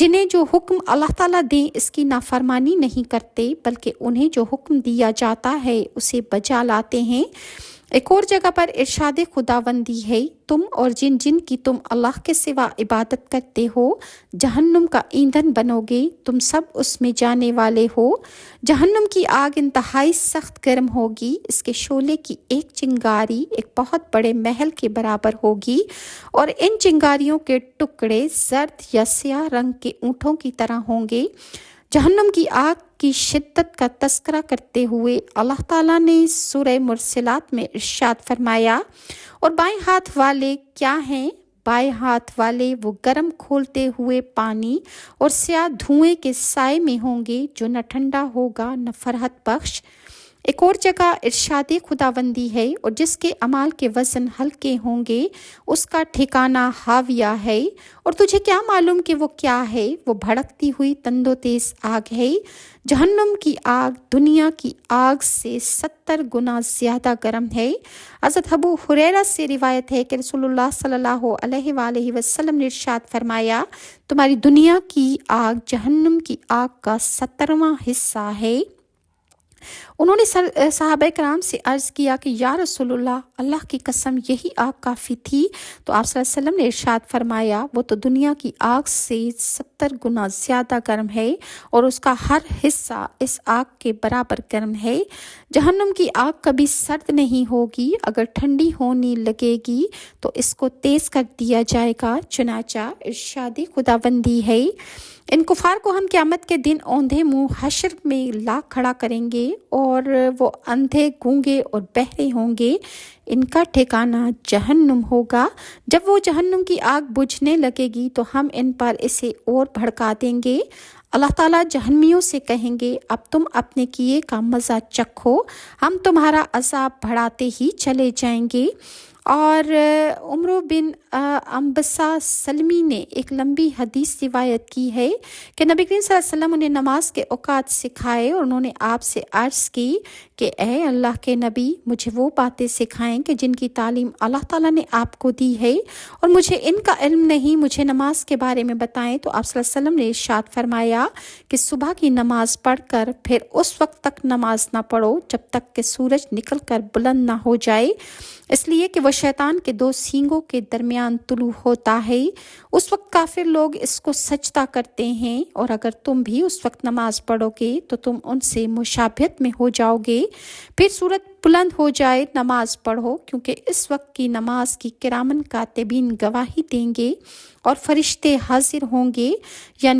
جنہیں جو حکم اللہ تعالیٰ دیں اس کی نافرمانی نہیں کرتے، بلکہ انہیں جو حکم دیا جاتا ہے اسے بجا لاتے ہیں۔ ایک اور جگہ پر ارشاد خداوندی ہے، تم اور جن جن کی تم اللہ کے سوا عبادت کرتے ہو جہنم کا ایندھن بنو گے، تم سب اس میں جانے والے ہو۔ جہنم کی آگ انتہائی سخت گرم ہوگی، اس کے شعلے کی ایک چنگاری ایک بہت بڑے محل کے برابر ہوگی، اور ان چنگاریوں کے ٹکڑے زرد یا سیاہ رنگ کے اونٹوں کی طرح ہوں گے۔ جہنم کی آگ کی شدت کا تذکرہ کرتے ہوئے اللہ تعالیٰ نے سورہ مرسلات میں ارشاد فرمایا، اور بائیں ہاتھ والے کیا ہیں؟ بائیں ہاتھ والے وہ گرم کھولتے ہوئے پانی اور سیاہ دھوئیں کے سائے میں ہوں گے، جو نہ ٹھنڈا ہوگا نہ فرحت بخش۔ ایک اور جگہ ارشاد خداوندی ہے، اور جس کے اعمال کے وزن ہلکے ہوں گے اس کا ٹھکانہ ہاویہ ہے۔ اور تجھے کیا معلوم کہ وہ کیا ہے؟ وہ بھڑکتی ہوئی تند و تیز آگ ہے۔ جہنم کی آگ دنیا کی آگ سے 70 گنا زیادہ گرم ہے۔ حضرت ابو ہریرہ سے روایت ہے کہ رسول اللہ صلی اللہ علیہ وآلہ وسلم نے ارشاد فرمایا، تمہاری دنیا کی آگ جہنم کی آگ کا 70واں حصہ ہے۔ انہوں نے صحابہ کرام سے عرض کیا کہ یا رسول اللہ کی قسم یہی آگ کافی تھی؟ تو آپ صلی اللہ علیہ وسلم نے ارشاد فرمایا، وہ تو دنیا کی آگ سے 70 گنا زیادہ گرم ہے، اور اس کا ہر حصہ اس آگ کے برابر گرم ہے۔ جہنم کی آگ کبھی سرد نہیں ہوگی، اگر ٹھنڈی ہونے لگے گی تو اس کو تیز کر دیا جائے گا۔ چنانچہ ارشاد خداوندی ہے، ان کفار کو ہم قیامت کے دن اوندھے منہ حشر میں لا کھڑا کریں گے، اور وہ اندھے گونگے اور بہرے ہوں گے، ان کا ٹھکانہ جہنم ہوگا۔ جب وہ جہنم کی آگ بجھنے لگے گی تو ہم ان پر اسے اور بھڑکا دیں گے۔ اللہ تعالیٰ جہنمیوں سے کہیں گے، اب تم اپنے کیے کا مزہ چکھو، ہم تمہارا عذاب بڑھاتے ہی چلے جائیں گے۔ اور عمر بن انبسہ سلمی نے ایک لمبی حدیث روایت کی ہے کہ نبی کریم صلی اللہ علیہ وسلم انہیں نماز کے اوقات سکھائے، اور انہوں نے آپ سے عرض کی کہ اے اللہ کے نبی، مجھے وہ باتیں سکھائیں کہ جن کی تعلیم اللہ تعالیٰ نے آپ کو دی ہے، اور مجھے ان کا علم نہیں، مجھے نماز کے بارے میں بتائیں۔ تو آپ صلی اللہ علیہ وسلم نے ارشاد فرمایا کہ صبح کی نماز پڑھ کر پھر اس وقت تک نماز نہ پڑھو جب تک کہ سورج نکل کر بلند نہ ہو جائے، اس لیے کہ وہ شیطان کے 2 سینگوں کے درمیان طلوع ہوتا ہے۔ اس وقت کافر لوگ اس کو سجدہ کرتے ہیں، اور اگر تم بھی اس وقت نماز پڑھو گے تو تم ان سے مشابہت میں ہو جاؤ گے۔ پھر سورج بلند ہو جائے نماز پڑھو، کیونکہ اس وقت کی نماز کی کرامن کاتبین گواہی دیں گے اور فرشتے حاضر ہوں گے، یعنی